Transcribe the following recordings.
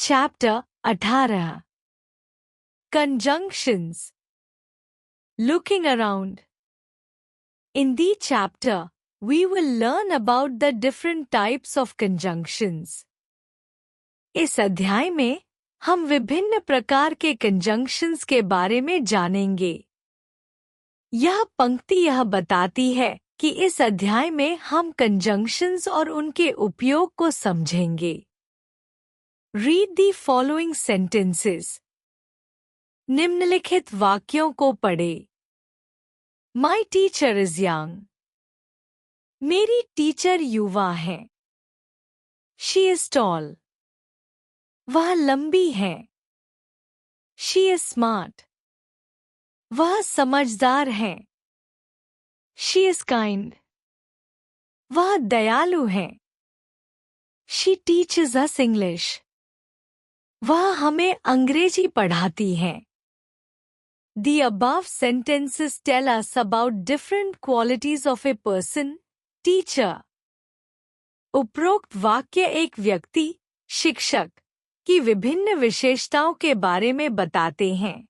Chapter 18 Conjunctions. Looking around. In the chapter, we will learn about the different types of conjunctions. इस अध्याय में हम विभिन्न प्रकार के conjunctions के बारे में जानेंगे। यह पंक्ति यह बताती है कि इस अध्याय में हम conjunctions और उनके उपयोग को समझेंगे। Read the following sentences. निम्नलिखित वाक्यों को पढ़ें। My teacher is young. मेरी टीचर युवा है। She is tall. वह लंबी है। She is smart. वह समझदार है। She is kind. वह दयालु है। She teaches us English. वह हमें अंग्रेजी पढ़ाती है। The above sentences tell us about different qualities of a person, teacher. उपरोक्त वाक्य एक व्यक्ति, शिक्षक, की विभिन्न विशेषताओं के बारे में बताते हैं।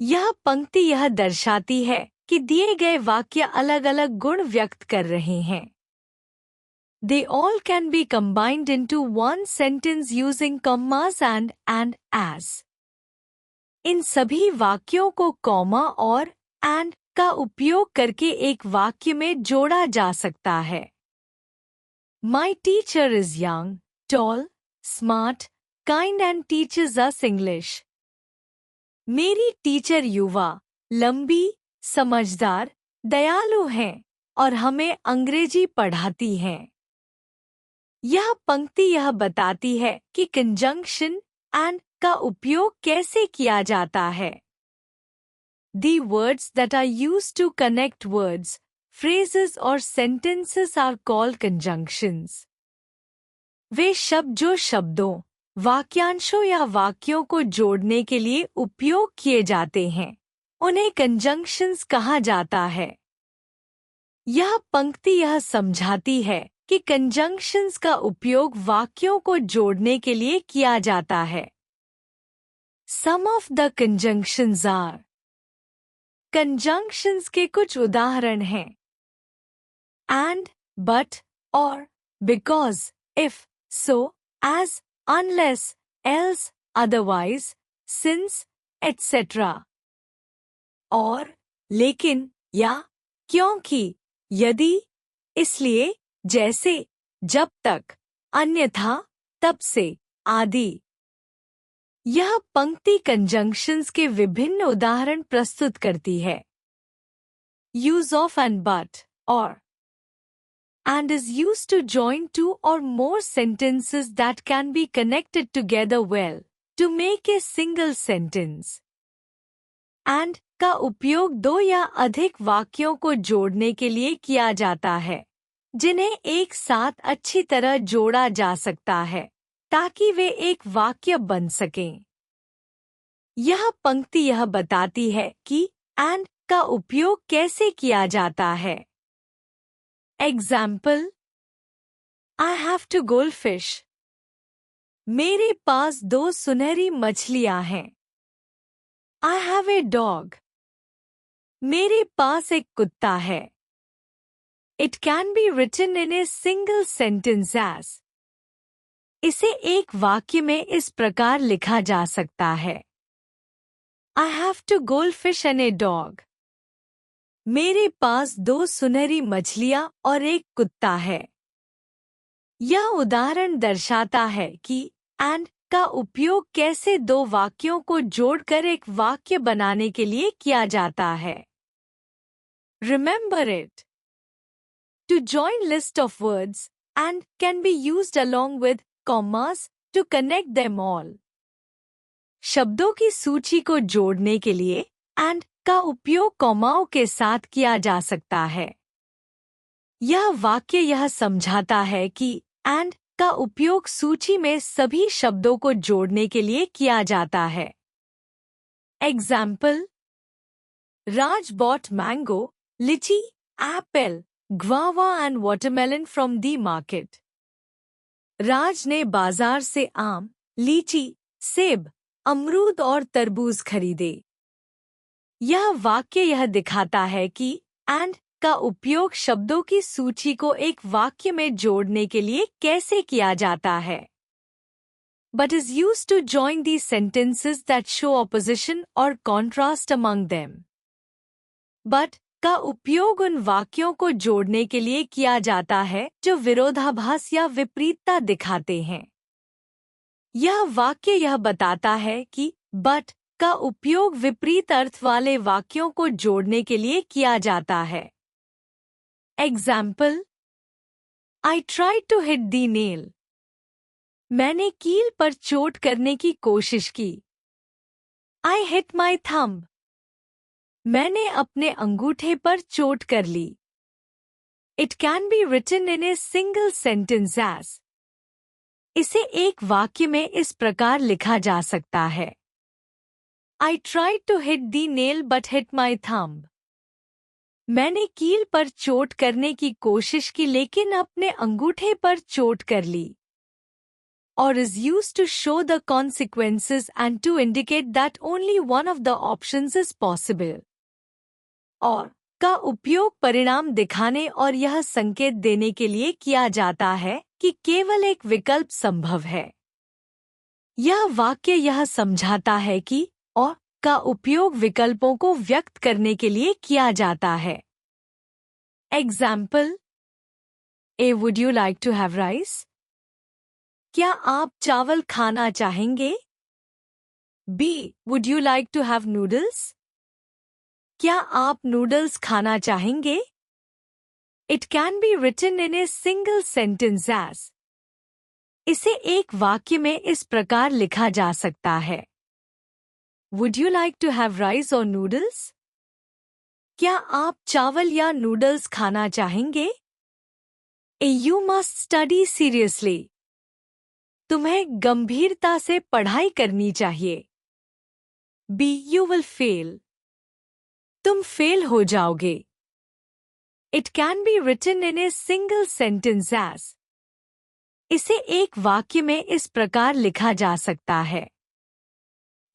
यह पंक्ति यह दर्शाती है कि दिए गए वाक्य अलग-अलग गुण व्यक्त कर रहे हैं। They all can be combined into one sentence using commas and as. इन सभी वाक्यों को कॉमा और and का उपयोग करके एक वाक्य में जोड़ा जा सकता है। My teacher is young, tall, smart, kind and teaches us English. मेरी टीचर युवा, लंबी, समझदार, दयालु हैं और हमें अंग्रेजी पढ़ाती हैं। यह पंक्ति यह बताती है कि कंजंक्शन and का उपयोग कैसे किया जाता है। The words that are used to connect words, phrases or sentences are called conjunctions. वे शब्द जो शब्दों, वाक्यांशों या वाक्यों को जोड़ने के लिए उपयोग किए जाते हैं, उन्हें conjunctions कहा जाता है। यह पंक्ति यह समझाती है कि conjunctions का उपयोग वाक्यों को जोड़ने के लिए किया जाता है। Some of the conjunctions are. Conjunctions के कुछ उदाहरण हैं। And, but, or, because, if, so, as, unless, else, otherwise, since, etc. और, लेकिन, या, क्योंकि, यदि, इसलिए, जैसे, जब तक, अन्यथा, तब से, आदि। यह पंक्ति कंजंक्शंस के विभिन्न उदाहरण प्रस्तुत करती है। Use of and but, or. And is used to join two or more sentences that can be connected together well, to make a single sentence. And का उपयोग दो या अधिक वाक्यों को जोड़ने के लिए किया जाता है, जिन्हें एक साथ अच्छी तरह जोड़ा जा सकता है, ताकि वे एक वाक्य बन सकें। यह पंक्ति यह बताती है कि and का उपयोग कैसे किया जाता है। Example: I have to goldfish. मेरे पास 2 सुनहरी मछलियां हैं। I have a dog. मेरे पास एक कुत्ता है। It can be written in a single sentence as. इसे एक वाक्य में इस प्रकार लिखा जा सकता है। I have to goldfish and a dog. मेरे पास 2 सुनहरी मछलियां और एक कुत्ता है। यह उदाहरण दर्शाता है कि and का उपयोग कैसे दो वाक्यों को जोड़कर एक वाक्य बनाने के लिए किया जाता है। Remember it. To join list of words, and can be used along with commas to connect them all. शब्दों की सूची को जोड़ने के लिए and का उपयोग कॉमाओं के साथ किया जा सकता है। यह वाक्य यह समझाता है कि and का उपयोग सूची में सभी शब्दों को जोड़ने के लिए किया जाता है। Example: Raj bought mango, lychee, apple, guava and watermelon from the market. राज ने बाजार से आम, लीची, सेब, अमरूद और तरबूज खरीदे। यह वाक्य यह दिखाता है कि एंड का उपयोग शब्दों की सूची को एक वाक्य में जोड़ने के लिए कैसे किया जाता है, but is used to join these sentences that show opposition or contrast among them. But का उपयोग उन वाक्यों को जोड़ने के लिए किया जाता है जो विरोधाभास या विपरीतता दिखाते हैं। यह वाक्य यह बताता है कि but का उपयोग विपरीत अर्थ वाले वाक्यों को जोड़ने के लिए किया जाता है। Example: I tried to hit the nail. मैंने कील पर चोट करने की कोशिश की। I hit my thumb. मैंने अपने अंगूठे पर चोट कर ली। It can be written in a single sentence as. इसे एक वाक्य में इस प्रकार लिखा जा सकता है। I tried to hit the nail but hit my thumb. मैंने कील पर चोट करने की कोशिश की लेकिन अपने अंगूठे पर चोट कर ली। Or is used to show the consequences and to indicate that only one of the options is possible. और का उपयोग परिणाम दिखाने और यह संकेत देने के लिए किया जाता है कि केवल एक विकल्प संभव है। यह वाक्य यह समझाता है कि और का उपयोग विकल्पों को व्यक्त करने के लिए किया जाता है। Example: A. Would you like to have rice? क्या आप चावल खाना चाहेंगे? B. Would you like to have noodles? क्या आप नूडल्स खाना चाहेंगे? It can be written in a single sentence as. इसे एक वाक्य में इस प्रकार लिखा जा सकता है। Would you like to have rice or noodles? क्या आप चावल या नूडल्स खाना चाहेंगे? A. You must study seriously. तुम्हें गंभीरता से पढ़ाई करनी चाहिए। B. You will fail. तुम फेल हो जाओगे। It can be written in a single sentence as. इसे एक वाक्य में इस प्रकार लिखा जा सकता है।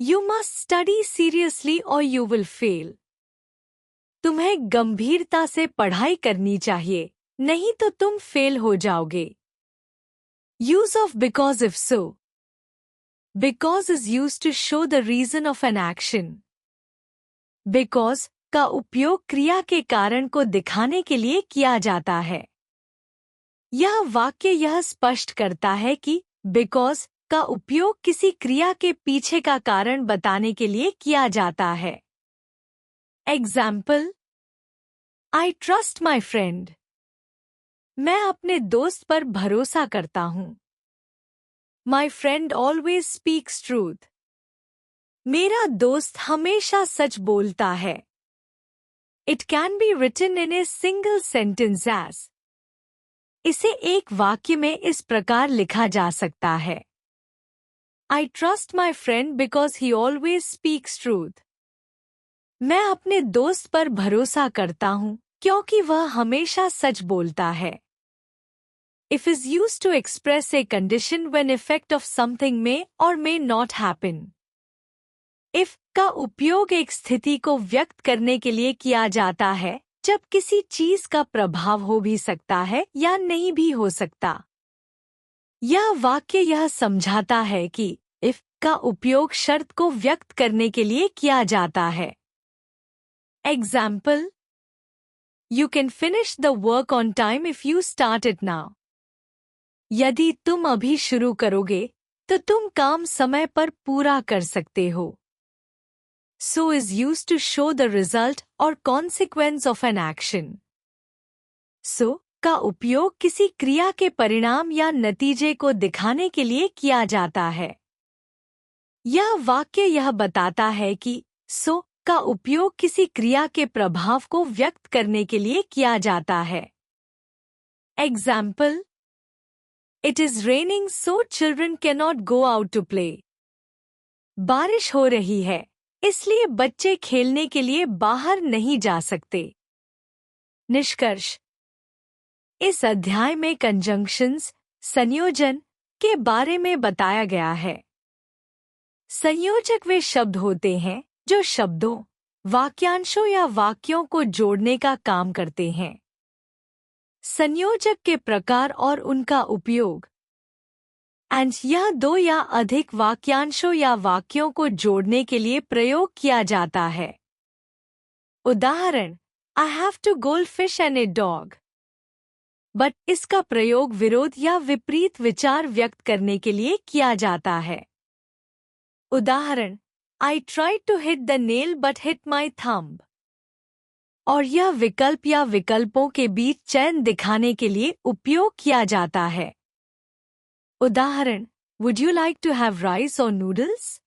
You must study seriously or you will fail. तुम्हें गंभीरता से पढ़ाई करनी चाहिए, नहीं तो तुम फेल हो जाओगे। Use of because if so. Because is used to show the reason of an action. Because का उपयोग क्रिया के कारण को दिखाने के लिए किया जाता है। यह वाक्य यह स्पष्ट करता है कि because का उपयोग किसी क्रिया के पीछे का कारण बताने के लिए किया जाता है। Example: I trust my friend. मैं अपने दोस्त पर भरोसा करता हूँ। My friend always speaks truth. मेरा दोस्त हमेशा सच बोलता है। It can be written in a single sentence as. इसे एक वाक्य में इस प्रकार लिखा जा सकता है। I trust my friend because he always speaks truth. मैं अपने दोस्त पर भरोसा करता हूँ क्योंकि वह हमेशा सच बोलता है। If is used to express a condition when effect of something may or may not happen. If का उपयोग एक स्थिति को व्यक्त करने के लिए किया जाता है जब किसी चीज का प्रभाव हो भी सकता है या नहीं भी हो सकता। यह वाक्य यह समझाता है कि if का उपयोग शर्त को व्यक्त करने के लिए किया जाता है। Example: You can finish the work on time if you start it now. यदि तुम अभी शुरू करोगे तो तुम काम समय पर पूरा कर सकते हो। So is used to show the result or consequence of an action. So का उपयोग किसी क्रिया के परिणाम या नतीजे को दिखाने के लिए किया जाता है। यह वाक्य यह बताता है कि so का उपयोग किसी क्रिया के प्रभाव को व्यक्त करने के लिए किया जाता है। Example: It is raining so children cannot go out to play. बारिश हो रही है, इसलिए बच्चे खेलने के लिए बाहर नहीं जा सकते। निष्कर्ष: इस अध्याय में कंजंक्शंस, संयोजन के बारे में बताया गया है। संयोजक वे शब्द होते हैं जो शब्दों, वाक्यांशों या वाक्यों को जोड़ने का काम करते हैं। संयोजक के प्रकार और उनका उपयोग। एंड यह दो या अधिक वाक्यांशों या वाक्यों को जोड़ने के लिए प्रयोग किया जाता है। उदाहरण, I have two goldfish and a dog. But इसका प्रयोग विरोध या विपरीत विचार व्यक्त करने के लिए किया जाता है। उदाहरण, I tried to hit the nail but hit my thumb. और यह विकल्प या विकल्पों के बीच चयन दिखाने के लिए उपयोग किया जाता है। उदाहरण, would you like to have rice और नूडल्स?